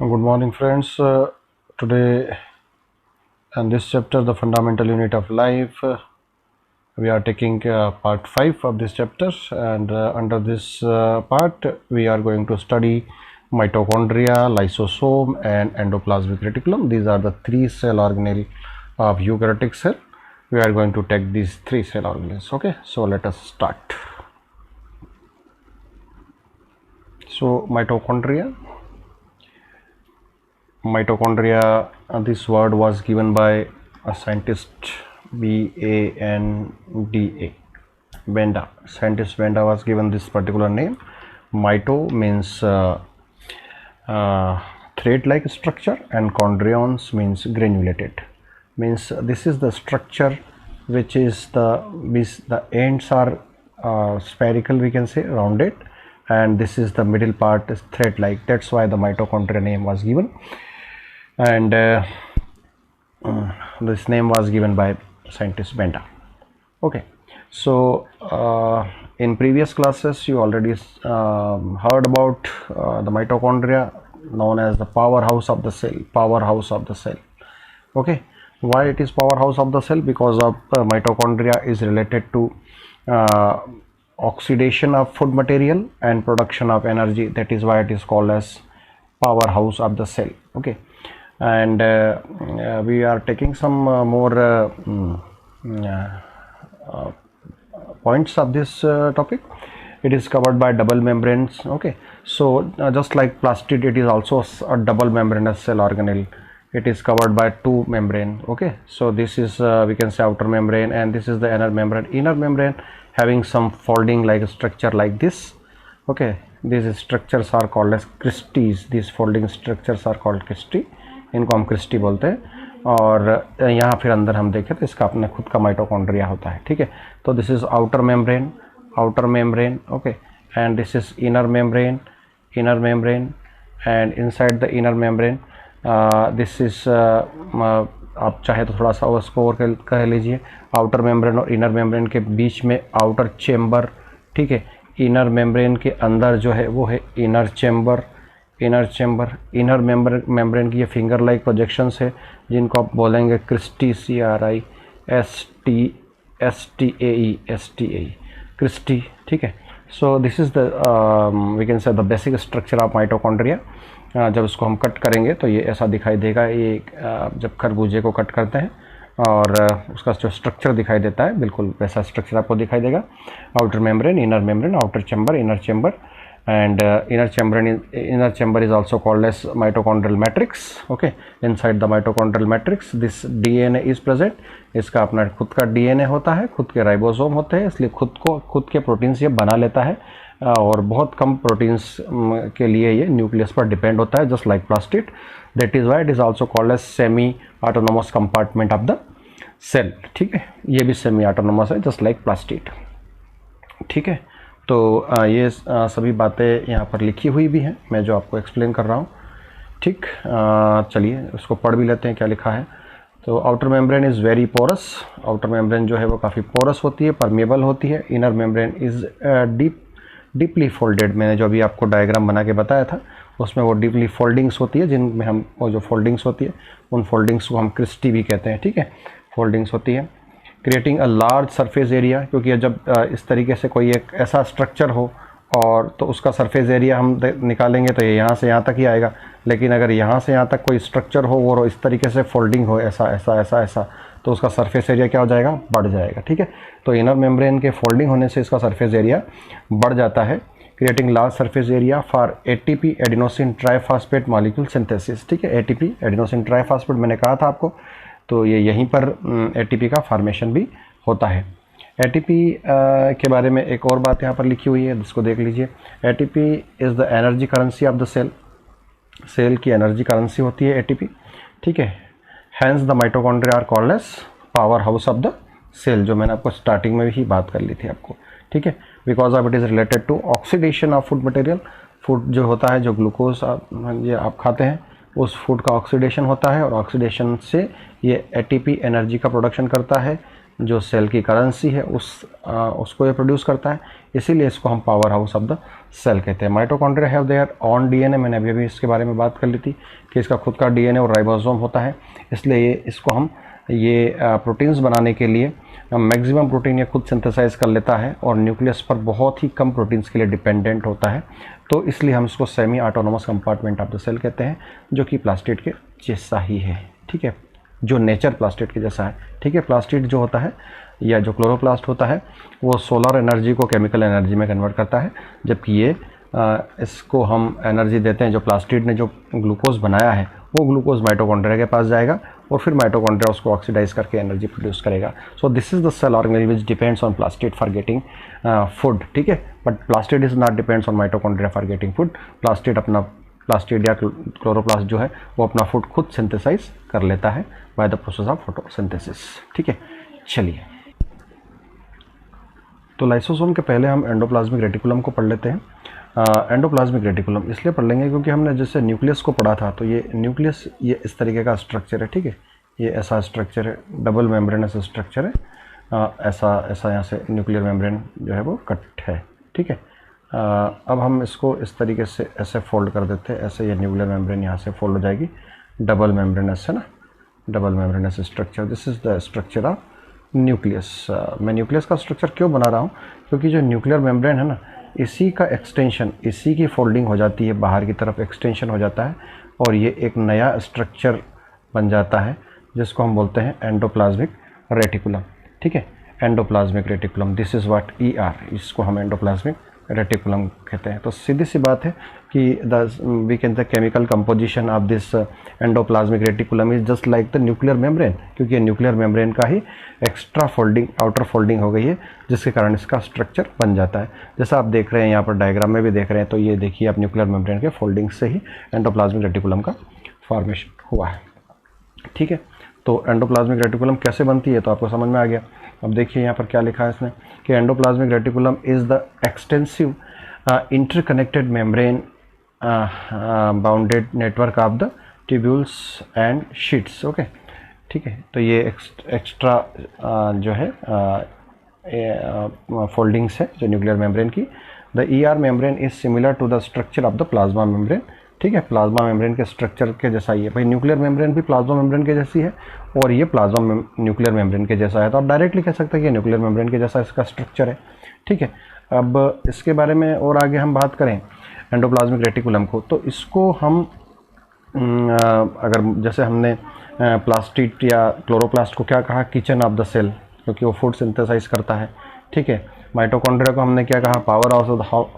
Good morning, friends. Today, in this chapter, the fundamental unit of life, we are taking part 5 of this chapter, and under this part, we are going to study mitochondria, lysosome, and endoplasmic reticulum. These are the three cell organelle of eukaryotic cell. We are going to take these three cell organelles. Okay, so let us start. So, mitochondria, this word was given by a scientist Banda. Scientist Banda was given this particular name. Mito means thread like structure, and chondrions means granulated. Means this is the structure which is the ends are spherical, we can say rounded, and this is the middle part is thread like. That's why the mitochondria name was given, and this name was given by scientist Banda. Okay, so in previous classes you already heard about the mitochondria, known as the powerhouse of the cell. Okay, why it is powerhouse of the cell? Because of mitochondria is related to oxidation of food material and production of energy. That is why it is called as powerhouse of the cell. Okay, and we are taking some more points of this topic. It is covered by double membranes. Okay, so just like plastid, it is also a double membranous cell organelle. It is covered by two membrane. Okay, so this is we can say outer membrane, and this is the inner membrane having some folding like structure like this. Okay, these structures are called as cristae. these folding structures are called cristae. इनको हम Christie बोलते हैं. और यहाँ फिर अंदर हम देखें तो इसका अपने खुद का माइटोकॉन्ड्रिया होता है. ठीक है, तो this is outer membrane. Okay, and this is inner membrane. And inside the inner membrane this is आप चाहे तो थोड़ा सा उसको और कह लीजिए. आउटर मेम्ब्रेन और इनर मेम्ब्रेन के बीच में आउटर चेम्बर. ठीक है, इनर मेम्ब्रेन के अंदर जो है वो है इनर चेम्बर. इनर मेम्ब्रेन की ये फिंगर लाइक प्रोजेक्शंस है जिनको आप बोलेंगे क्रिस्टी, CRISTAE क्रिस्टी. ठीक है, so this is the we can say the basic structure of mitochondria. जब इसको हम कट करेंगे तो ये ऐसा दिखाई देगा. ये जब खरबूजे को कट करते हैं और उसका जो स्ट्रक्चर दिखाई देता है, बिल्कुल वैसा स्ट्रक्चर आपको दिखाई देगा. Outer membrane, inner membrane, outer chamber, inner chamber, and inner chamber is also called as mitochondrial matrix. Okay, inside the mitochondrial matrix this DNA is present. इसका अपना खुद का DNA होता है, खुद के राइबोसोम होते हैं, इसलिए खुद के प्रोटीन्स ये बना लेता है. और बहुत कम प्रोटीन्स के लिए ये न्यूक्लियस पर डिपेंड होता है, just like plastid. That is why it is also called as semi autonomous compartment of the cell. ठीक है, ये भी सेमी ऑटोनोमस है, जस्ट लाइक प्लास्टिड. ठीक है, तो ये सभी बातें यहाँ पर लिखी हुई भी हैं, मैं जो आपको एक्सप्लेन कर रहा हूँ. ठीक, चलिए उसको पढ़ भी लेते हैं क्या लिखा है. तो outer membrane is very porous. Outer membrane जो है वो काफ़ी पोरस होती है, परमेबल होती है. Inner membrane is deeply folded. मैंने जो अभी आपको डायग्राम बना के बताया था उसमें वो डीपली फोल्डिंग्स होती है, जिनमें हम वो जो फोल्डिंग्स होती है उन फोल्डिंग्स को हम क्रिस्टी भी कहते हैं. ठीक है, फोल्डिंग्स होती है. Creating a large surface area, क्योंकि जब इस तरीके से कोई एक ऐसा स्ट्रक्चर हो और तो उसका सरफेस एरिया हम निकालेंगे तो ये यहाँ से यहाँ तक ही आएगा. लेकिन अगर यहाँ से यहाँ तक कोई स्ट्रक्चर हो और इस तरीके से फोल्डिंग हो ऐसा तो उसका सरफेस एरिया क्या हो जाएगा, बढ़ जाएगा. ठीक है, तो इनर मेम्ब्रेन के फोल्डिंग होने से इसका सरफेस एरिया बढ़ जाता है. Creating large surface area for ATP adenosine triphosphate molecule synthesis. ठीक है, ATP एडिनोसिन ट्राइफॉस्फेट मैंने कहा था आपको, तो ये यहीं पर ATP का फॉर्मेशन भी होता है. ATP के बारे में एक और बात यहाँ पर लिखी हुई है, जिसको देख लीजिए. ATP is the energy currency of the cell. Cell की एनर्जी करेंसी होती है ATP. ठीक है, hence the mitochondria are called as power house of the cell, जो मैंने आपको स्टार्टिंग में भी बात कर ली थी आपको. ठीक है, because of it is related to oxidation of food material. Food जो होता है, जो ग्लूकोज ये आप खाते हैं, उस फूड का ऑक्सीडेशन होता है और ऑक्सीडेशन से ये ATP एनर्जी का प्रोडक्शन करता है, जो सेल की करेंसी है उसको ये प्रोड्यूस करता है. इसीलिए इसको हम power house of the cell कहते हैं। Mitochondria have their own DNA, मैंने अभी इसके बारे में बात कर ली थी कि इसका खुद का डीएनए और राइबोसोम होता है, इसलिए इसको हम ये प्रोटीन्स बनाने के लिए मैक्सिमम प्रोटीन ये खुद सिंथेसाइज कर लेता है और न्यूक्लियस पर बहुत ही कम प्रोटीन्स के लिए डिपेंडेंट होता है। तो इसलिए हम इसको semi autonomous compartment of the cell कहते हैं, जो कि प्लास्टिड के जैसा ही है, ठीक है, जो नेचर प्लास्टिड के जैसा है, ठीक है। प्लास्टिड जो होता है या जो क्लोरोप्लास्ट होता है वो सोलर एनर्जी को केमिकल एनर्जी में कन्वर्ट करता है, जबकि ये इसको हम एनर्जी देते हैं। जो प्लास्टिड ने जो ग्लूकोज बनाया है वो ग्लूकोज माइटोकॉन्ड्रिया के पास जाएगा और फिर माइटोकॉन्ड्रिया उसको ऑक्सीडाइज करके एनर्जी प्रोड्यूस करेगा। So this is the cell organelle which depends on plastid for getting food, ठीक है, but plastid is not depends on mitochondria for getting food. Plastid या क्लोरोप्लास्ट जो है वो अपना फूड खुद सिंथेसाइज कर लेता है by the process of photosynthesis, ठीक है। चलिए, तो लाइसोसोम के पहले हम एंडोप्लाज्मिक रेटिकुलम को पढ़ लेते हैं। एंडोप्लाज्मिक रेटिकुलम इसलिए पढ़ लेंगे क्योंकि हमने जैसे न्यूक्लियस को पढ़ा था, तो ये न्यूक्लियस ये इस तरीके का स्ट्रक्चर है, ठीक है, ये ऐसा स्ट्रक्चर है, डबल मेम्ब्रेनस स्ट्रक्चर है, ऐसा यहाँ से न्यूक्लियर मेम्ब्रेन जो है वो कट है, ठीक है। अब हम इसको इस तरीके से ऐसे फोल्ड कर देते हैं, ऐसे ये न्यूक्लियर मेम्ब्रेन यहाँ से फोल्ड हो जाएगी, डबल मेम्ब्रेनस है ना, double membranous structure, this is the structure of nucleus. मैं न्यूक्लियस का स्ट्रक्चर क्यों बना रहा हूँ, क्योंकि जो न्यूक्लियर मेम्ब्रेन है ना, इसी का एक्सटेंशन, इसी की फोल्डिंग हो जाती है, बाहर की तरफ एक्सटेंशन हो जाता है और ये एक नया स्ट्रक्चर बन जाता है जिसको हम बोलते हैं एंडोप्लाज्मिक रेटिकुलम, ठीक है, endoplasmic reticulum, this is what ER, इसको हम एंडोप्लाज्मिक रेटिकुलम कहते हैं। तो सीधी सी बात है कि we can the chemical composition of this endoplasmic reticulum is just like the nuclear membrane, क्योंकि ये न्यूक्लियर मेम्ब्रेन का ही एक्स्ट्रा फोल्डिंग, आउटर फोल्डिंग हो गई है, जिसके कारण इसका स्ट्रक्चर बन जाता है। जैसा आप देख रहे हैं यहाँ पर डायग्राम में भी देख रहे हैं, तो ये देखिए आप न्यूक्लियर मेम्ब्रेन के फोल्डिंग से ही एंडोप्लाज्मिक रेटिकुलम का फॉर्मेशन हुआ है, ठीक है। तो एंडोप्लाज्मिक रेटिकुलम कैसे बनती है तो आपको समझ में आ गया। अब देखिए यहाँ पर क्या लिखा है इसमें कि endoplasmic reticulum is the extensive interconnected membrane bounded network of the tubules and sheets, okay, ठीक है। तो ये एक्स्ट्रा जो है फोल्डिंग्स है जो न्यूक्लियर मेम्ब्रेन की। The ER membrane is similar to the structure of the plasma membrane, ठीक है, प्लाज्मा मेम्ब्रेन के स्ट्रक्चर के जैसा ही है। भाई न्यूक्लियर मेम्ब्रेन भी प्लाज्मा मेम्ब्रेन के जैसी है और ये प्लाज्मा न्यूक्लियर मेम्ब्रेन के जैसा है, तो आप डायरेक्टली कह सकते हैं कि न्यूक्लियर मेम्ब्रेन के जैसा इसका स्ट्रक्चर है, ठीक है। अब इसके बारे में और आगे हम बात करें एंडोप्लाज्मिक रेटिकुलम को, तो इसको हम अगर जैसे हमने प्लास्टिड या क्लोरोप्लास्ट को क्या कहा, किचन ऑफ द सेल, क्योंकि वो फूड सिंथेसाइज करता है, ठीक है। माइटोकॉन्ड्रिया को हमने क्या कहा, power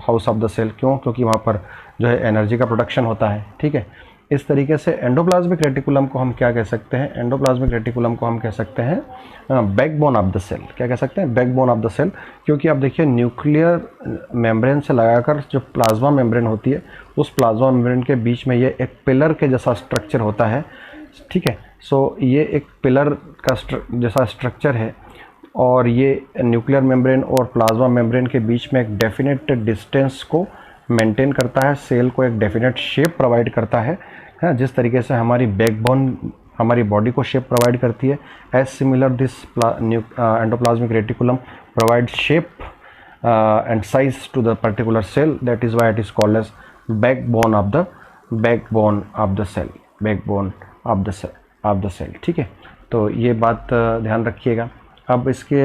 house of the cell, क्यों, क्योंकि वहाँ पर जो है एनर्जी का प्रोडक्शन होता है, ठीक है। इस तरीके से एंडोप्लाज्मिक रेटिकुलम को हम क्या कह सकते हैं, एंडोप्लाज्मिक रेटिकुलम को हम कह सकते हैं बैकबोन ऑफ द सेल। क्या कह सकते हैं, बैकबोन ऑफ द सेल, क्योंकि आप देखिए न्यूक्लियर मेम्ब्रेन से लगाकर जो प्लाज्मा मेम्ब्रेन होती है, उस प्लाज्मा मेम्ब्रेन के बीच में ये एक पिलर के जैसा स्ट्रक्चर होता है, ठीक है। सो ये एक पिलर का जैसा स्ट्रक्चर है और ये न्यूक्लियर मेम्ब्रेन और प्लाज्मा मेम्ब्रेन के बीच में एक डेफिनेट डिस्टेंस को मेंटेन करता है, सेल को एक डेफिनेट शेप प्रोवाइड करता है, जिस तरीके से हमारी बैकबोन हमारी बॉडी को शेप प्रोवाइड करती है, as similar this endoplasmic reticulum provide shape and size to the particular cell, that is why it is called as backbone of the cell, backbone of the cell, ठीक है। तो ये बात ध्यान रखिएगा। अब इसके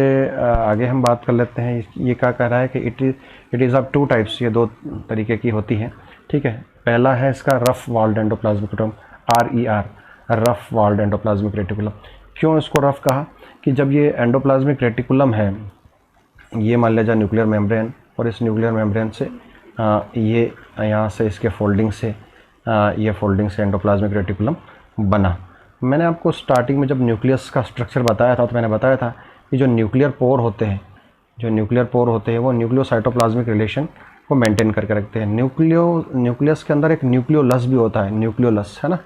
आगे हम बात कर लेते हैं, ये क्या कह रहा है कि इट इज़ ऑफ 2 टाइप्स, ये 2 तरीके की होती हैं, ठीक है। पहला है इसका rough walled endoplasmic reticulum, RER, rough walled endoplasmic reticulum. क्यों इसको रफ कहा, कि जब ये एंडोप्लाज्मिक रेटिकुलम है, ये मान लीजिए न्यूक्लियर मेम्ब्रेन, और इस न्यूक्लियर मेम्ब्रेन से ये यहाँ से इसके फोल्डिंग से ये फोल्डिंग से एंडोप्लाज्मिक रेटिकुलम बना। मैंने आपको स्टार्टिंग में जब न्यूक्लियस का स्ट्रक्चर बताया था, तो मैंने बताया था कि जो न्यूक्लियर पोर होते हैं वो न्यूक्लियोसाइटोप्लाज्मिक रिलेशन को मेंटेन करके रखते हैं। न्यूक्लियस के अंदर एक न्यूक्लियोलस भी होता है, न्यूक्लियोलस है ना,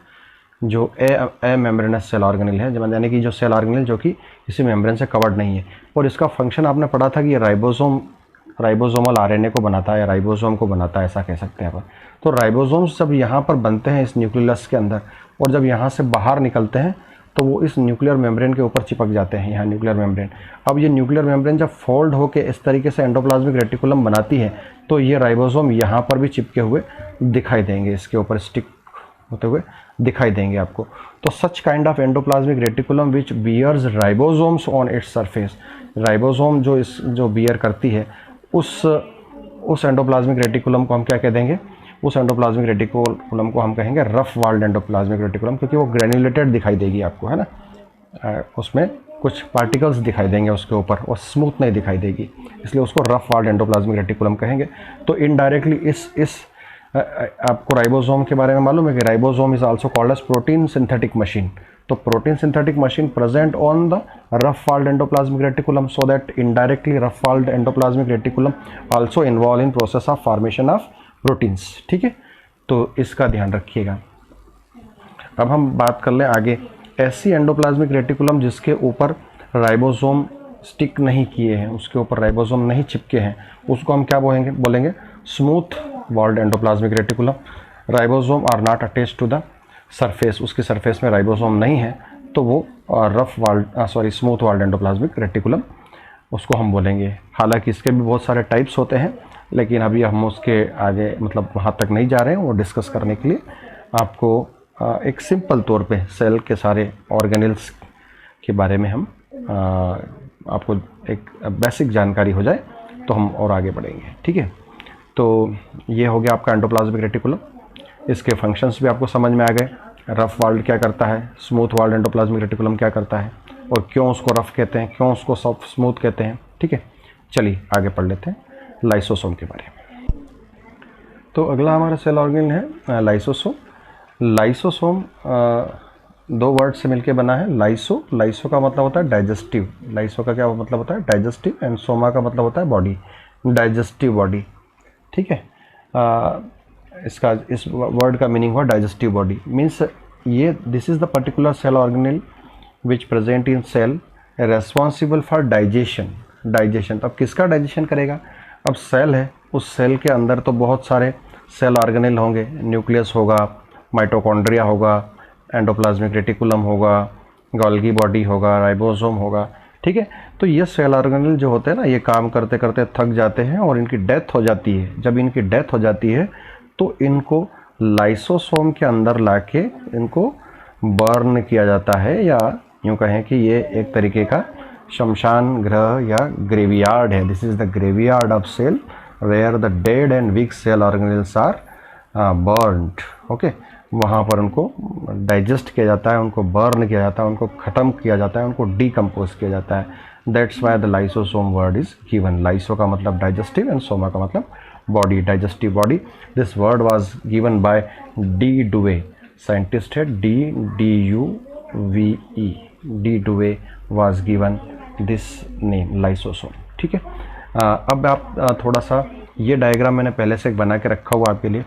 जो ए मेम्ब्रेनस सेल ऑर्गेनेल है, यानी कि जो सेल ऑर्गेनेल जो कि किसी मेम्ब्रेन से कवर्ड नहीं है, और इसका फंक्शन आपने पढ़ा था कि ये राइबोसोमल RNA को बनाता है या राइबोसोम को बनाता है, ऐसा कह सकते हैं अपन। तो राइबोसोम्स जब यहाँ पर बनते हैं इस न्यूक्लियस के अंदर, और जब यहाँ से बाहर निकलते हैं तो वो इस न्यूक्लियर मेम्ब्रेन के ऊपर चिपक जाते हैं, यहाँ न्यूक्लियर मेम्ब्रेन। अब ये न्यूक्लियर मेम्ब्रेन जब फोल्ड होकर इस तरीके से एंडोप्लाज्मिक रेटिकुलम बनाती है तो ये राइबोसोम यहाँ पर भी चिपके हुए दिखाई देंगे, इसके ऊपर स्टिक होते हुए दिखाई देंगे आपको। तो such kind of endoplasmic reticulum which bears ribosomes on its surface, ribosome जो बियर करती है उस एंडोप्लाज्मिक रेटिकुलम को हम क्या कह देंगे, उस एंडोप्लाज्मिक रेटिकुलम को हम कहेंगे रफ वाल्ड एंडोप्लाज्मिक रेटिकुलम, क्योंकि वो ग्रेन्युलेटेड दिखाई देगी आपको, है ना, उसमें कुछ पार्टिकल्स दिखाई देंगे उसके ऊपर और स्मूथ नहीं दिखाई देगी, इसलिए उसको रफ वाल्ड एंडोप्लाज्मिक रेटिकुलम कहेंगे। तो इनडायरेक्टली इस आपको राइबोसोम के बारे में मालूम है कि ribosome is also called as protein synthetic machine. तो protein synthetic machine present on the rough walled endoplasmic reticulum, so that indirectly rough walled endoplasmic reticulum also involve in process of formation of proteins. ठीक है, तो इसका ध्यान रखिएगा। अब हम बात कर लें आगे, ऐसी एंडोप्लाज्मिक रेटिकुलम जिसके ऊपर राइबोसोम स्टिक नहीं किए हैं, उसके ऊपर राइबोसोम नहीं चिपके हैं, उसको हम क्या बोलेंगे smooth walled endoplasmic reticulum. Ribosome are not attached to the surface, उसकी सरफेस में राइबोसोम नहीं है, तो वो स्मूथ वाल्ड एंडोप्लाज्मिक रेटिकुलम उसको हम बोलेंगे। हालांकि इसके भी बहुत सारे टाइप्स होते हैं, लेकिन अभी हम उसके आगे मतलब वहाँ तक नहीं जा रहे हैं। वो डिस्कस करने के लिए आपको एक सिंपल तौर पे सेल के सारे ऑर्गेनेल्स के बारे में हम आपको एक बेसिक जानकारी हो जाए तो हम और आगे बढ़ेंगे। ठीक है, तो ये हो गया आपका एंडोप्लाज्मिक रेटिकुलम। इसके फंक्शंस भी आपको समझ में आ गए, रफ वाल्ड क्या करता है, स्मूथ वाल्ड एंडोप्लाज्मिक रेटिकुलम क्या करता है, और क्यों उसको रफ कहते हैं, क्यों उसको सॉफ्ट स्मूथ कहते हैं। ठीक है, चलिए आगे पढ़ लेते हैं लाइसोसोम के बारे में। तो अगला हमारा सेल ऑर्गेन है लाइसोसोम। लाइसोसोम दो वर्ड से मिलके बना है। लाइसो का मतलब होता है डाइजेस्टिव, लाइसो का क्या मतलब होता है डाइजेस्टिव, एंड सोमा का मतलब होता है बॉडी, डाइजेस्टिव बॉडी। ठीक है, इस वर्ड का मीनिंग हुआ डाइजेस्टिव बॉडी, मीन्स ये this is the particular cell organelle which present in cell responsible for digestion. तो अब किसका डाइजेशन करेगा? अब सेल है, उस सेल के अंदर तो बहुत सारे सेल ऑर्गेनेल होंगे, न्यूक्लियस होगा, माइटोकॉन्ड्रिया होगा, एंडोप्लाज्मिक रेटिकुलम होगा, गोल्गी बॉडी होगा, राइबोसोम होगा। ठीक है, तो ये सेल ऑर्गेनेल जो होते हैं ना, ये काम करते करते थक जाते हैं और इनकी डेथ हो जाती है। जब इनकी डेथ हो जाती है तो इनको लाइसोसोम के अंदर लाके इनको बर्न किया जाता है, या यूँ कहें कि ये एक तरीके का शमशान गृह या ग्रेवयार्ड है। This is the graveyard of cell where the dead and weak cell organelles are burned. Okay, वहाँ पर उनको डाइजेस्ट किया जाता है, उनको बर्न किया जाता है, उनको ख़त्म किया जाता है, उनको डीकम्पोज किया जाता है। That's why the lysosome word is given. Lyso का मतलब डाइजेस्टिव एंड सोमा का मतलब body, digestive body. This word was given by de Duve, scientist है DUVE, de Duve was given this name lysosome. ठीक है, अब आप थोड़ा सा ये डायग्राम मैंने पहले से बना के रखा हुआ आपके लिए,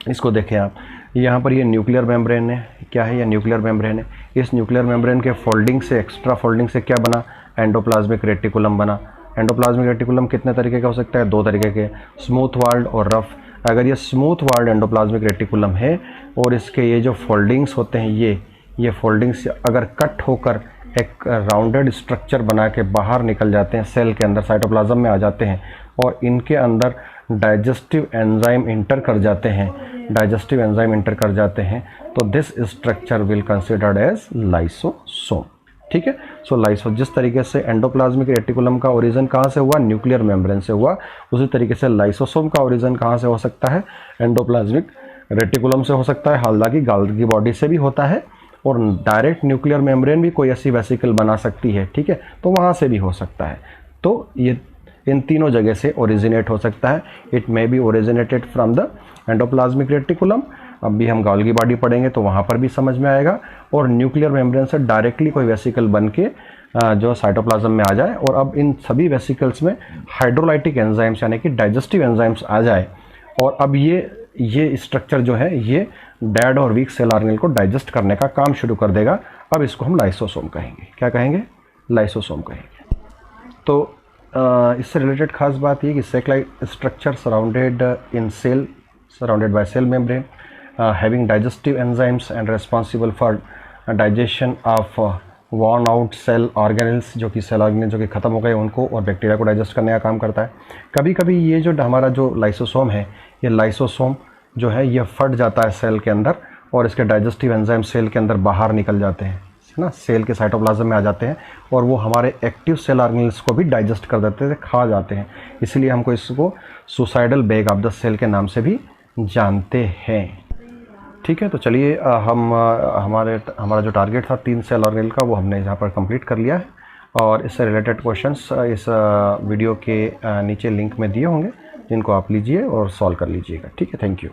इसको देखें आप। यहाँ पर ये न्यूक्लियर मेम्ब्रेन है, क्या है ये न्यूक्लियर मेम्ब्रेन है। इस न्यूक्लियर मेम्ब्रेन के फोल्डिंग से, एक्स्ट्रा फोल्डिंग से क्या बना, एंडोप्लाज्मिक रेटिकुलम बना। एंडोप्लाज्मिक रेटिकुलम कितने तरीके का हो सकता है? दो तरीके के, स्मूथ वाल्ड और रफ। अगर ये स्मूथ वाल्ड एंडोप्लाज्मिक रेटिकुलम है और इसके ये जो फोल्डिंग्स होते हैं, ये फोल्डिंग्स अगर कट होकर एक राउंडेड स्ट्रक्चर बना के बाहर निकल जाते हैं, सेल के अंदर साइटोप्लाज्म में आ जाते हैं और इनके अंदर डाइजेस्टिव एंजाइम इंटर कर जाते हैं, तो this structure will considered as lysosome. ठीक है, सो लाइसो, जिस तरीके से एंडोप्लाज्मिक रेटिकुलम का ओरिजिन कहाँ से हुआ? न्यूक्लियर मेम्ब्रेन से हुआ। उसी तरीके से लाइसोसोम का ओरिजिन कहाँ से हो सकता है? एंडोप्लाज्मिक रेटिकुलम से हो सकता है। हालांकि गोल्गी बॉडी से भी होता है, और डायरेक्ट न्यूक्लियर मेम्ब्रेन भी कोई ऐसी वेसिकल बना सकती है। ठीक है, तो वहाँ से भी हो सकता है। तो ये इन तीनों जगह से ओरिजिनेट हो सकता है। It may be originated from the endoplasmic reticulum. अब भी हम गोल्गी बॉडी पढ़ेंगे तो वहाँ पर भी समझ में आएगा। और न्यूक्लियर मेम्ब्रेन से डायरेक्टली कोई वेसिकल बन के जो साइटोप्लाज्म में आ जाए, और अब इन सभी वेसिकल्स में हाइड्रोलाइटिक एंजाइम्स यानी कि डाइजेस्टिव एंजाइम्स आ जाए, और अब ये स्ट्रक्चर जो है ये डेड और वीक सेल ऑर्गेनेल को डाइजेस्ट करने का काम शुरू कर देगा। अब इसको हम लाइसोसोम कहेंगे। क्या कहेंगे? लाइसोसोम कहेंगे। तो इससे रिलेटेड खास बात ये कि cell structure surrounded by cell membrane, having digestive enzymes and responsible for digestion of worn out cell organelles, जो कि सेल ऑर्गेनल्स जो कि ख़त्म हो गए उनको, और बैक्टीरिया को डाइजेस्ट करने का काम करता है। कभी कभी ये जो हमारा जो लाइसोसोम है, ये लाइसोसोम जो है ये फट जाता है सेल के अंदर, और इसके डाइजेस्टिव एंजाइम सेल के अंदर बाहर निकल जाते हैं, है ना, सेल के साइटोप्लाज्म में आ जाते हैं, और वो हमारे एक्टिव सेल ऑर्गेनल्स को भी डाइजेस्ट कर देते थे, खा जाते हैं। इसलिए हमको इसको suicidal bag of the cell के नाम से भी जानते हैं। ठीक है, तो चलिए हमारा जो टारगेट था 3 सेल ऑर्गेनल का, वो हमने यहाँ पर कंप्लीट कर लिया है। और इससे रिलेटेड क्वेश्चंस इस वीडियो के नीचे लिंक में दिए होंगे, जिनको आप लीजिए और सॉल्व कर लीजिएगा। ठीक है, थैंक यू।